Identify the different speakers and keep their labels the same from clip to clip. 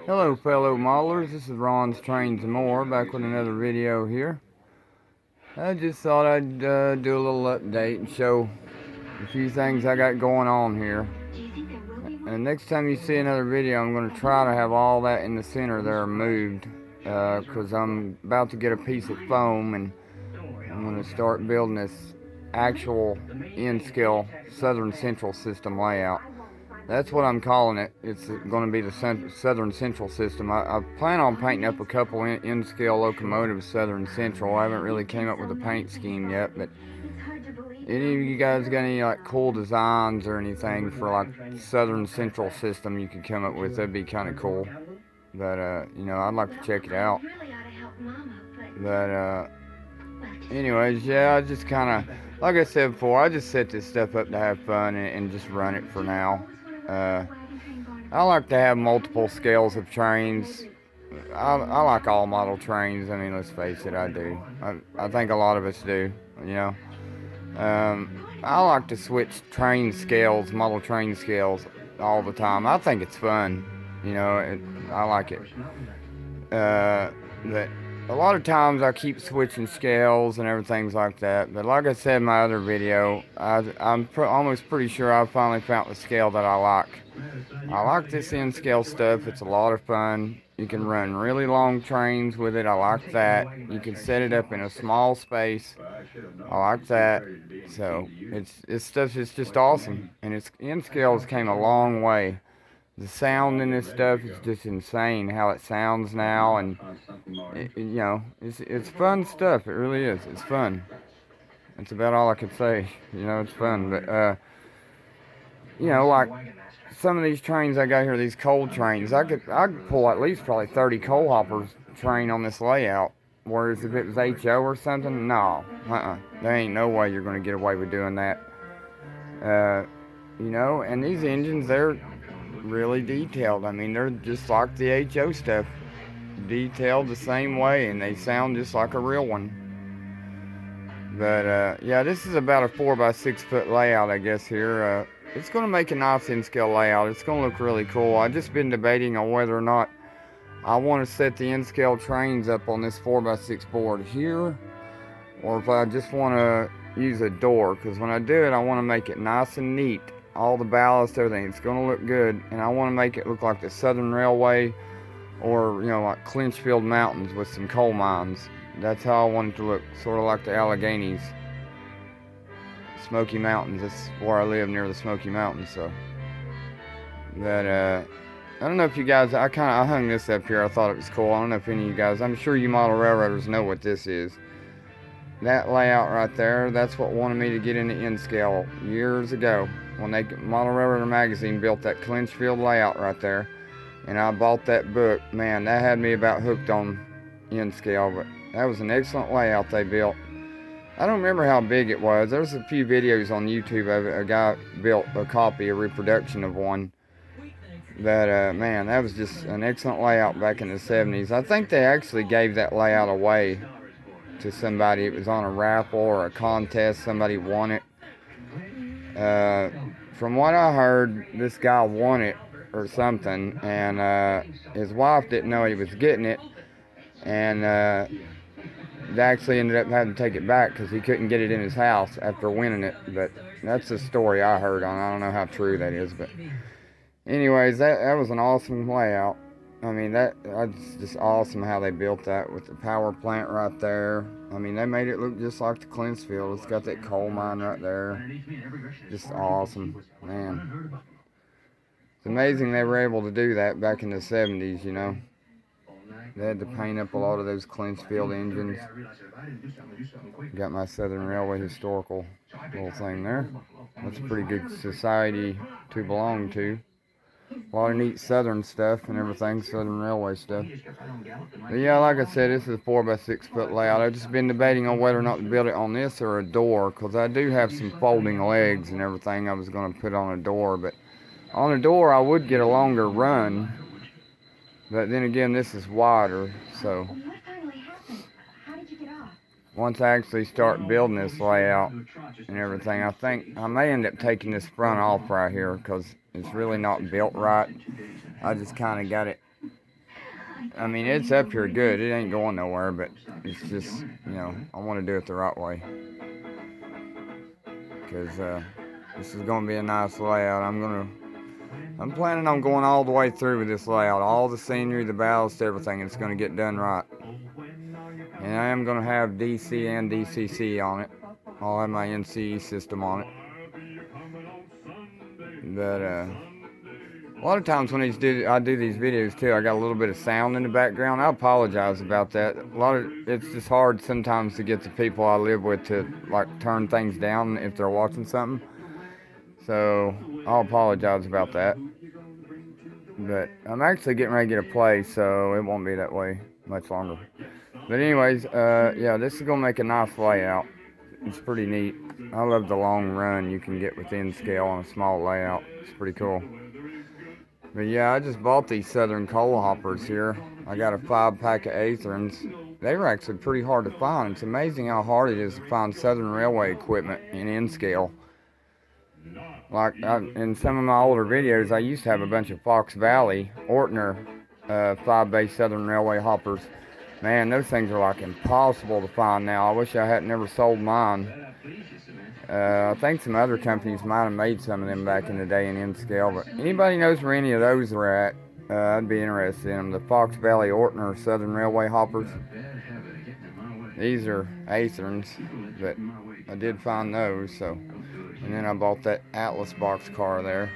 Speaker 1: Hello fellow modelers, this is Ron's Trains and More, back with another video here. I just thought I'd do a little update and show a few things I got going on here. And next time you see another video, I'm going to try to have all that in the center there moved, because I'm about to get a piece of foam and I'm going to start building this actual N-scale Southern Central System layout. That's what I'm calling it. It's going to be the Southern Central System. I plan on painting up a couple N-scale locomotives Southern Central. I haven't really came up with a paint scheme yet, but any of you guys got any like cool designs or anything for like Southern Central System you could come up with? That'd be kind of cool. But you know, I'd like to check it out. But anyways, yeah, I just kind of, like I said before, I just set this stuff up to have fun and just run it for now. I like to have multiple scales of trains. I like all model trains. I mean, let's face it, I do. I think a lot of us do, you know. I like to switch train scales, model train scales all the time. I think it's fun, you know. I like it. But a lot of times I keep switching scales and everything like that. But like I said in my other video, I'm almost pretty sure I finally found the scale that I like. I like this N-scale stuff. It's a lot of fun. You can run really long trains with it. I like that. You can set it up in a small space. I like that. So it's stuff is just awesome. And its N-scales came a long way. The sound in this stuff is just insane how it sounds now, and you know, it's fun stuff. It really is. It's fun. That's about all I can say. You know, it's fun. But you know, like some of these trains I got here, these coal trains, I could pull at least probably 30 coal hoppers train on this layout. Whereas if it was HO or something, no, there ain't no way you're gonna get away with doing that. You know, and these engines, they're really detailed. I mean, they're just like the HO stuff, detailed the same way, and they sound just like a real one. But yeah, this is about a 4x6 foot layout, I guess here. It's going to make a nice N-scale layout. It's going to look really cool. I've just been debating on whether or not I want to set the N-scale trains up on this 4x6 board here, or if I just want to use a door, because when I do it, I want to make it nice and neat. All the ballast, everything, it's going to look good, and I want to make it look like the Southern Railway, or you know, like Clinchfield Mountains with some coal mines. That's how I want it to look, sort of like the Alleghenies, Smoky Mountains. That's where I live, near the Smoky Mountains. So that I don't know if you guys, I hung this up here. I thought it was cool. I don't know if any of you guys, I'm sure you model railroaders know what this is. That layout right there, that's what wanted me to get into N-scale years ago. When Model Railroader magazine built that Clinchfield layout right there, and I bought that book, man, that had me about hooked on N-scale. But that was an excellent layout they built. I don't remember how big it was. There's a few videos on YouTube of it. A guy built a copy, a reproduction of one. But man, that was just an excellent layout back in the 70s. I think they actually gave that layout away to somebody. It was on a raffle or a contest. Somebody won it. From what I heard, this guy won it or something, and his wife didn't know he was getting it, and they actually ended up having to take it back because he couldn't get it in his house after winning it. But that's the story I heard on. I don't know how true that is, but anyways, that was an awesome layout. I mean, that's just awesome how they built that with the power plant right there. I mean, they made it look just like the Clinchfield. It's got that coal mine right there. Just awesome, man. It's amazing they were able to do that back in the 70s, you know. They had to paint up a lot of those Clinchfield engines. Got my Southern Railway historical little thing there. That's a pretty good society to belong to. A lot of neat Southern stuff and everything, Southern Railway stuff. But yeah, like I said, this is a 4x6 foot layout. I've just been debating on whether or not to build it on this or a door, because I do have some folding legs and everything I was going to put on a door. But on a door, I would get a longer run. But then again, this is wider, so once I actually start building this layout and everything, I think I may end up taking this front off right here because it's really not built right. I just kind of got it. I mean, it's up here good. It ain't going nowhere, but it's just, you know, I want to do it the right way. Because this is going to be a nice layout. I'm planning on going all the way through with this layout. All the scenery, the ballast, everything. It's going to get done right. And I am going to have DC and DCC on it. I'll have my NCE system on it. But a lot of times when I do these videos too, I got a little bit of sound in the background. I apologize about that. It's just hard sometimes to get the people I live with to like turn things down if they're watching something. So I'll apologize about that. But I'm actually getting ready to get a place, so it won't be that way much longer. But anyways, yeah, this is gonna make a nice layout. It's pretty neat. I love the long run you can get within scale on a small layout. It's pretty cool. But yeah, I just bought these Southern coal hoppers here. I got a 5-pack of Aetherns. They were actually pretty hard to find. It's amazing how hard it is to find Southern Railway equipment in N-scale. Like in some of my older videos, I used to have a bunch of Fox Valley Ortner 5-bay Southern Railway hoppers. Man, those things are like impossible to find now. I wish I hadn't never sold mine. I think some other companies might have made some of them back in the day in N-scale, but anybody knows where any of those are at, I'd be interested in them. The Fox Valley Ortner Southern Railway hoppers. These are Aetherns, but I did find those, so. And then I bought that Atlas boxcar there.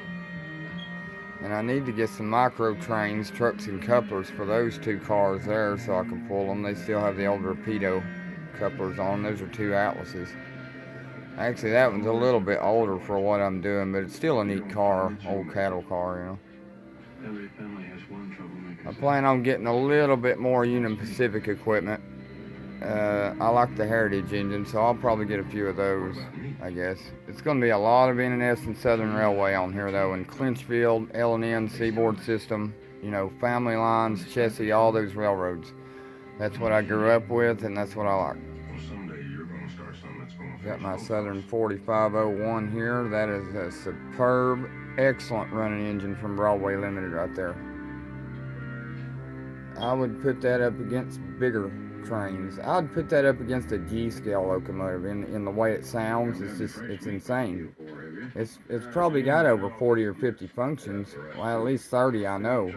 Speaker 1: And I need to get some micro trains, trucks, and couplers for those 2 cars there so I can pull them. They still have the old Rapido couplers on. Those are 2 Atlases. Actually, that one's a little bit older for what I'm doing, but it's still a neat car, old cattle car, you know. I plan on getting a little bit more Union Pacific equipment. I like the Heritage engine, so I'll probably get a few of those, I guess. It's going to be a lot of N&S and Southern Railway on here, though, and Clinchfield, L&N, Seaboard System, you know, Family Lines, Chessie, all those railroads. That's what I grew up with, and that's what I like. Got my Southern 4501 here. That is a superb, excellent running engine from Broadway Limited right there. I would put that up against bigger trains. I'd put that up against a G-scale locomotive in the way it sounds. It's insane. It's probably got over 40 or 50 functions. Well, at least 30 I know.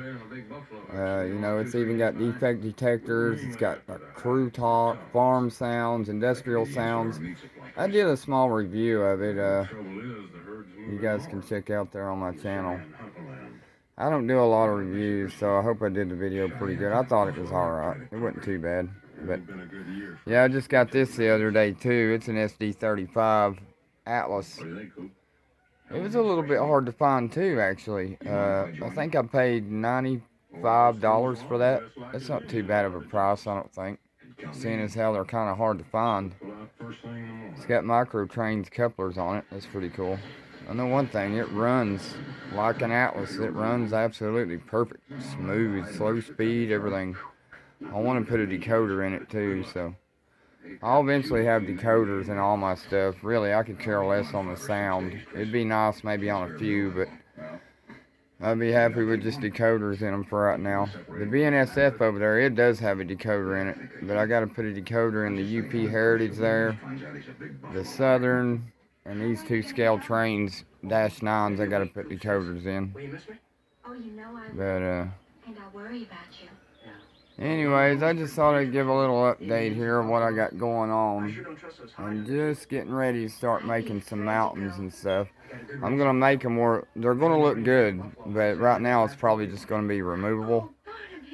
Speaker 1: You know, it's even got defect detectors. It's got crew talk, farm sounds, industrial sounds. I did a small review of it. You guys can check out there on my channel. I don't do a lot of reviews, so I hope I did the video pretty good. I thought it was alright. It wasn't too bad. But yeah, I just got this the other day too. It's an SD35 Atlas. It was a little bit hard to find too, actually. I think I paid $95 for that. That's not too bad of a price, I don't think. Seeing as how they're kind of hard to find. It's got micro trains couplers on it. That's pretty cool. I know one thing, it runs like an Atlas. It runs absolutely perfect. Smooth, slow speed, everything. I want to put a decoder in it too, so. I'll eventually have decoders in all my stuff. Really, I could care less on the sound. It'd be nice maybe on a few, but I'd be happy with just decoders in them for right now. The BNSF over there, it does have a decoder in it, but I got to put a decoder in the UP Heritage there, the Southern, and these 2 scale trains, -9s, I got to put decoders in. But, anyways, I just thought I'd give a little update here of what I got going on. I'm just getting ready to start making some mountains and stuff. I'm going to make them where they're going to look good, but right now it's probably just going to be removable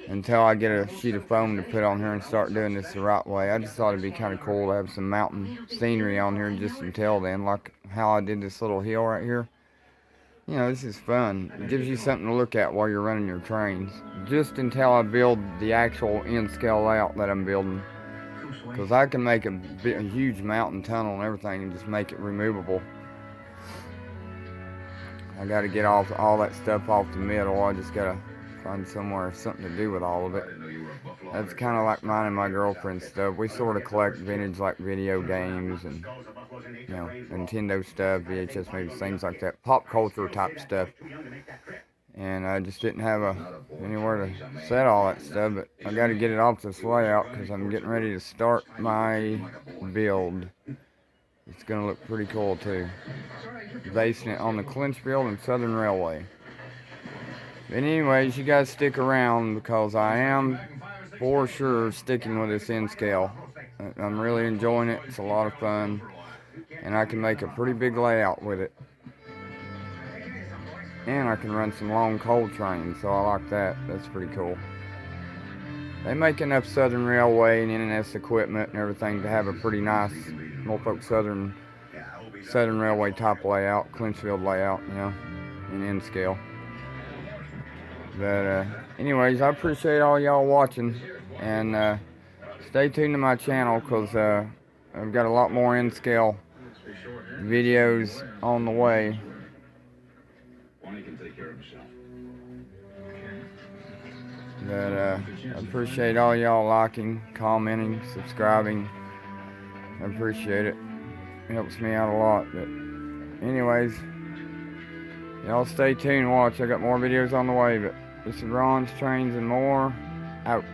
Speaker 1: until I get a sheet of foam to put on here and start doing this the right way. I just thought it'd be kind of cool to have some mountain scenery on here just until then, like how I did this little hill right here. You know, this is fun. It gives you something to look at while you're running your trains. Just until I build the actual N-scale layout that I'm building. Because I can make a huge mountain tunnel and everything and just make it removable. I got to get all that stuff off the middle. I just got to find somewhere, something to do with all of it. That's kind of like mine and my girlfriend's stuff. We sort of collect vintage like video games and, you know, Nintendo stuff, VHS movies, things like that. Pop culture type stuff. and I just didn't have anywhere to set all that stuff. But I got to get it off this layout because I'm getting ready to start my build. It's gonna look pretty cool too. Basing it on the Clinchfield and Southern Railway. But anyways, you guys stick around because I am for sure sticking with this N scale. I'm really enjoying it. It's a lot of fun, and I can make a pretty big layout with it. And I can run some long coal trains, so I like that. That's pretty cool. They make enough Southern Railway and NNS equipment and everything to have a pretty nice Norfolk Southern Railway type layout, Clinchfield layout, you know, in N scale. But anyways, I appreciate all y'all watching, and stay tuned to my channel because I've got a lot more N scale videos on the way. But I appreciate all y'all liking, commenting, subscribing. I appreciate it. It helps me out a lot. But anyways, y'all stay tuned and watch. I got more videos on the way. But this is Ron's Trains and More. Out.